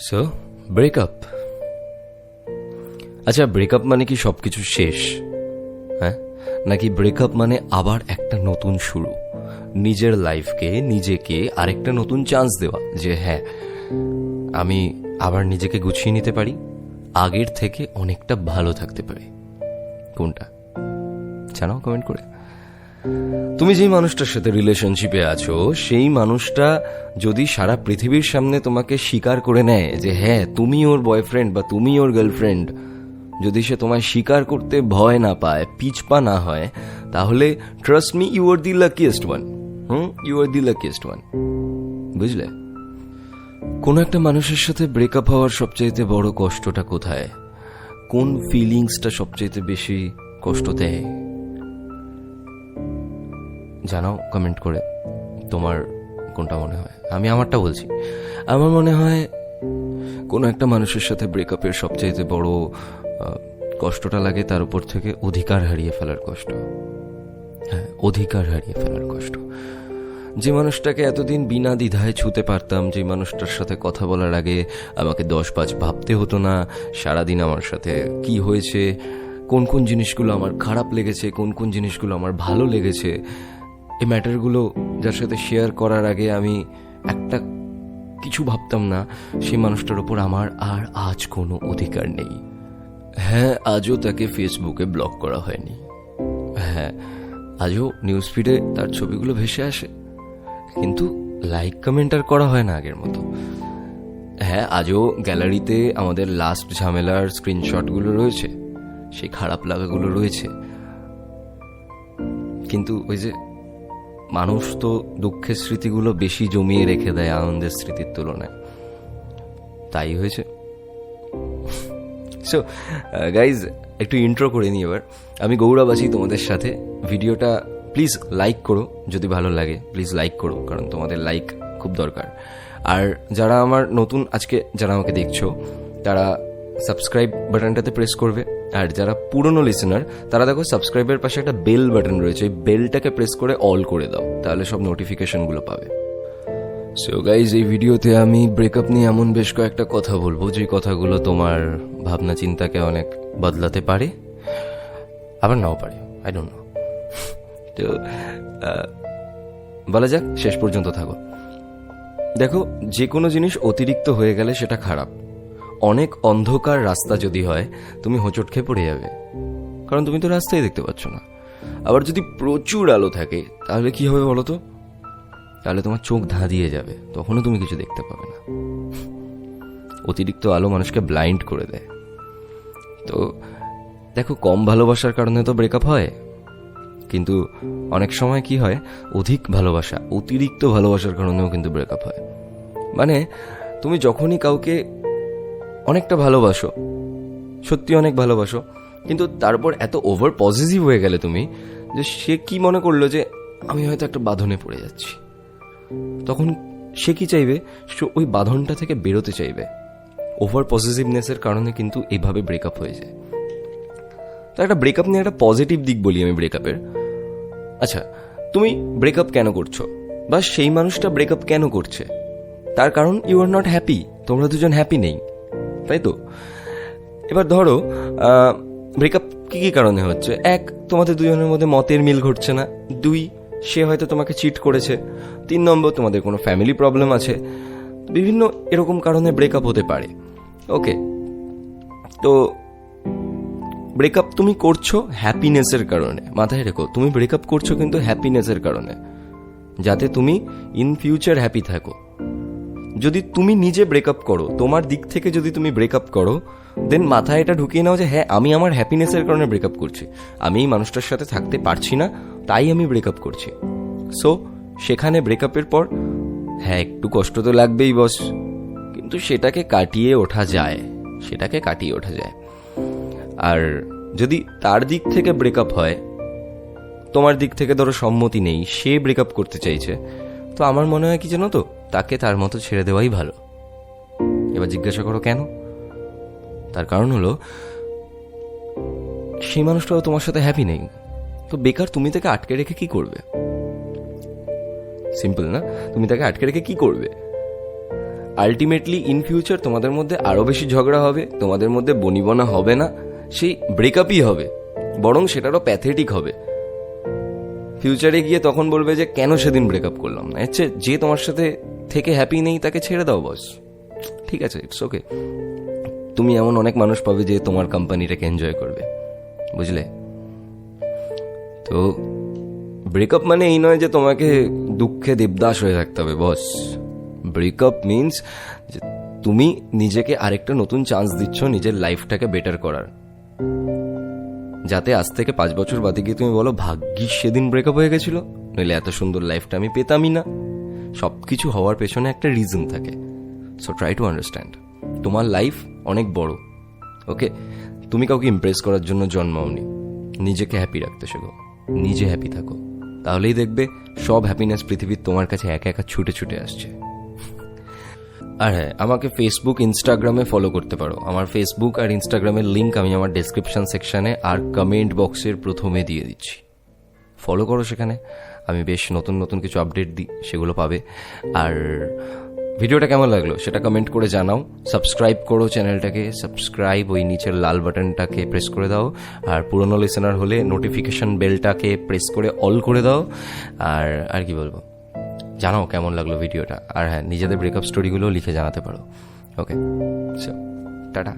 So breakup. আচ্ছা, breakup মানে কি সবকিছু শেষ? হ্যাঁ, নাকি ব্রেকআপ মানে আবার একটা নতুন শুরু, নিজের লাইফকে নিজেকে আরেকটা নতুন চান্স দেওয়া, যে হ্যাঁ আমি আবার নিজেকে গুছিয়ে নিতে পারি, আগের থেকে অনেকটা ভালো থাকতে পারি? কোনটা জানাও কমেন্ট করে। তুমি যেই মানুষটার সাথে রিলেশনশিপে আছো, সেই মানুষটা যদি সারা পৃথিবীর সামনে তোমাকে স্বীকার করে নেয় যে হ্যাঁ তুমি ওর বয়ফ্রেন্ড বা তুমি ওর গার্লফ্রেন্ড, যদি সে তোমায় স্বীকার করতে ভয় না পায়, পিছপা না হয়, তাহলে trust me, you are the luckiest one. You are the luckiest one. বুঝলে? কোন একটা মানুষের সাথে ব্রেকআপ হওয়ার সবচাইতে বড় কষ্টটা কোথায়? কোন ফিলিংসটা সবচাইতে বেশি কষ্ট দেয়? জানাও কমেন্ট করে তোমার কোনটা মনে হয়। আমি আমারটা বলছি। আমার মনে হয় কোনো একটা মানুষের সাথে ব্রেকআপের সবচাইতে বড় কষ্টটা লাগে তার উপর থেকে অধিকার হারিয়ে ফেলার কষ্ট। হ্যাঁ, অধিকার হারিয়ে ফেলার কষ্ট। যে মানুষটাকে এতদিন বিনা দ্বিধায় ছুতে পারতাম, যে মানুষটার সাথে কথা বলার আগে আমাকে 10-5 ভাবতে হতো না, সারাদিন আমার সাথে কি হয়েছে, কোন কোন জিনিসগুলো আমার খারাপ লেগেছে, কোন কোন জিনিসগুলো আমার ভালো লেগেছে, এই ম্যাটারগুলো যার সাথে শেয়ার করার আগে আমি একটা কিছু ভাবতাম না, সেই মানুষটার ওপর আমার আর আজ কোনো অধিকার নেই। হ্যাঁ, আজও তাকে ফেসবুকে ব্লক করা হয়নি। হ্যাঁ, আজও নিউজ ফিডে তার ছবিগুলো ভেসে আসে, কিন্তু লাইক কমেন্ট আর করা হয় না আগের মতো। হ্যাঁ, আজও গ্যালারিতে আমাদের লাস্ট ঝামেলার স্ক্রিনশটগুলো রয়েছে, সেই খারাপ লাগাগুলো রয়েছে, কিন্তু ওই যে মানুষ তো দুঃখের স্মৃতিগুলো বেশি জমিয়ে রেখে দেয় আনন্দের স্মৃতির তুলনায়, তাই হয়েছে। সো গাইজ, একটু ইন্ট্রো করে নিই এবার। আমি গৌরব আছি তোমাদের সাথে। ভিডিওটা প্লিজ লাইক করো, যদি ভালো লাগে প্লিজ লাইক করো, কারণ তোমাদের লাইক খুব দরকার। আর যারা আমার নতুন আজকে যারা আমাকে দেখছো, তারা সাবস্ক্রাইব বাটনটাতে প্রেস করবে। আর যারা পুরনো লিসেনার, তারা দেখো সাবস্ক্রাইবের পাশে একটা বেল বাটন রয়েছে, ওই বেলটাকে প্রেস করে অল করে দাও, তাহলে সব নোটিফিকেশনগুলো পাবে। সো গাইজ, এই ভিডিওতে আমি ব্রেকআপ নিয়ে এমন বেশ কয়েকটা কথা বলবো, যে কথাগুলো তোমার ভাবনা চিন্তাকে অনেক বদলাতে পারে, আবার নাও পারে, আই ডোন্ট নো। তো বলা যাক, শেষ পর্যন্ত থাকো। দেখো, যে কোনো জিনিস অতিরিক্ত হয়ে গেলে সেটা খারাপ। অনেক অন্ধকার রাস্তা যদি হয়, তুমি হোঁচট খেয়ে পড়ে যাবে, কারণ তুমি তো রাস্তায় দেখতে পাচ্ছ না। আবার যদি প্রচুর আলো থাকে, তাহলে কি হবে বলো তো? তাহলে তোমার চোখ ধাঁধিয়ে যাবে, তখনও তুমি কিছু দেখতে পাবে না। অতিরিক্ত আলো মানুষকে ব্লাইন্ড করে দেয়। তো দেখো, কম ভালোবাসার কারণে তো ব্রেকআপ হয়, কিন্তু অনেক সময় কি হয়, অধিক ভালোবাসা, অতিরিক্ত ভালোবাসার কারণেও কিন্তু ব্রেকআপ হয়। মানে তুমি যখনই কাউকে অনেকটা ভালোবাসো, সত্যি অনেক ভালোবাসো, কিন্তু তারপর এত ওভার পজিটিভ হয়ে গেলে তুমি, যে সে কি মনে করলো যে আমি হয়তো একটা বাঁধনে পড়ে যাচ্ছি, তখন সে কি চাইবে, সে ওই বাঁধনটা থেকে বেরোতে চাইবে। ওভার পজিটিভনেসের কারণে কিন্তু এইভাবে ব্রেকআপ হয়ে যায়। তো একটা ব্রেকআপ নিয়ে একটা পজিটিভ দিক বলি আমি ব্রেকআপের। আচ্ছা, তুমি ব্রেকআপ কেন করছো, বা সেই মানুষটা ব্রেকআপ কেন করছে? তার কারণ ইউ আর নট হ্যাপি, তোমরা দুজন হ্যাপি নেই, তাই তো? এবার ধরো ব্রেকআপ কি কি কারণে হচ্ছে। 1, তোমাদের দুজনের মধ্যে মতের মিল ঘটছে না। 2, সে হয়তো তোমাকে চিট করেছে। 3 নম্বর, তোমাদের কোনো ফ্যামিলি প্রবলেম আছে। বিভিন্ন এরকম কারণে ব্রেকআপ হতে পারে। ওকে, তো ব্রেকআপ তুমি করছো হ্যাপিনেসের কারণে। মাথায় রেখো, তুমি ব্রেকআপ করছো কিন্তু হ্যাপিনেসের কারণে, যাতে তুমি ইন ফিউচার হ্যাপি থাকো। যদি তুমি নিজে ব্রেকআপ করো, তোমার দিক থেকে যদি তুমি ব্রেকআপ করো, দেন মাথায় এটা ঢুকিয়ে নাও যে হ্যাঁ আমি আমার হ্যাপিনেসের কারণে ব্রেকআপ করছি, আমি এই মানুষটার সাথে থাকতে পারছি না, তাই আমি ব্রেকআপ করছি। সো সেখানে ব্রেকআপের পর হ্যাঁ একটু কষ্ট তো লাগবেই বস, কিন্তু সেটাকে কাটিয়ে ওঠা যায়, সেটাকে কাটিয়ে ওঠা যায়। আর যদি তার দিক থেকে ব্রেকআপ হয়, তোমার দিক থেকে ধরো সম্মতি নেই, সে ব্রেকআপ করতে চাইছে, তো আমার মনে হয় কি জানো তো, তাকে তার মতো ছেড়ে দেওয়াই ভালো। এবার জিজ্ঞাসা করো কেন? তার কারণ হলো, সেই মানুষটাও তোমার সাথে হ্যাপি নেই, তো বেকার তুমি তাকে আটকে রেখে কি করবে? সিম্পল না? তুমি তাকে আটকে রেখে কি করবে? আলটিমেটলি ইন ফিউচার তোমাদের মধ্যে আরো বেশি ঝগড়া হবে, তোমাদের মধ্যে বনিবনা হবে না, সেই ব্রেকআপই হবে, বরং সেটারও প্যাথেটিক হবে। ফিউচারে গিয়ে তখন বলবে যে কেন সেদিন ব্রেকআপ করলাম না। হচ্ছে যে তোমার সাথে থেকে হ্যাপি নেই তাকে ছেড়ে দাও বস, ঠিক আছে, ইটস ওকে। তুমি এমন অনেক মানুষ পাবে যে তোমার কোম্পানিটাকে এনজয় করবে, বুঝলে? তো ব্রেকআপ মানে এই নয় যে তোমাকে দুঃখে দেবদাস হয়ে থাকতে হবে বস। ব্রেকআপ মিনস যে তুমি নিজেকে আরেকটা নতুন চান্স দিচ্ছ নিজের লাইফটাকে বেটার করার, যাতে আজ থেকে 5 বছর বাদে গিয়ে তুমি বলো ভাগ্যিস সেদিন ব্রেকআপ হয়ে গেছিল, নইলে এত সুন্দর লাইফটা আমি পেতামই না। সবকিছু হওয়ার পেছনে একটা রিজন থাকে। সো ট্রাই টু আন্ডারস্ট্যান্ড, তোমার লাইফ অনেক বড়, ওকে? তুমি কাউকে ইমপ্রেস করার জন্য জন্মাওনি। নিজেকে হ্যাপি রাখতে শেখো, নিজে হ্যাপি থাকো, তাহলেই দেখবে সব হ্যাপিনেস পৃথিবীর তোমার কাছে একা একা ছুটে ছুটে আসছে। আর হ্যাঁ, আমাকে ফেসবুক ইনস্টাগ্রামে ফলো করতে পারো। আমার ফেসবুক আর ইনস্টাগ্রামের লিঙ্ক আমি আমার ডেসক্রিপশন সেকশনে আর কমেন্ট বক্সের প্রথমে দিয়ে দিচ্ছি, ফলো করো সেখানে। আমি বেশ নতুন নতুন কিছু আপডেট দিই, সেগুলো পাবে। আর ভিডিওটা কেমন লাগলো সেটা কমেন্ট করে জানাও। সাবস্ক্রাইব করো চ্যানেলটাকে, সাবস্ক্রাইব ওই নিচের লাল বাটনটাকে প্রেস করে দাও। আর পুরনো লিসেনার হলে নোটিফিকেশন বেলটাকে প্রেস করে অল করে দাও। আর কি বলবো, জানাও কেমন লাগলো ভিডিওটা। আর হ্যাঁ, নিজেদের ব্রেকআপ স্টোরিগুলো লিখে জানাতে পারো। ওকে, সো টাটা।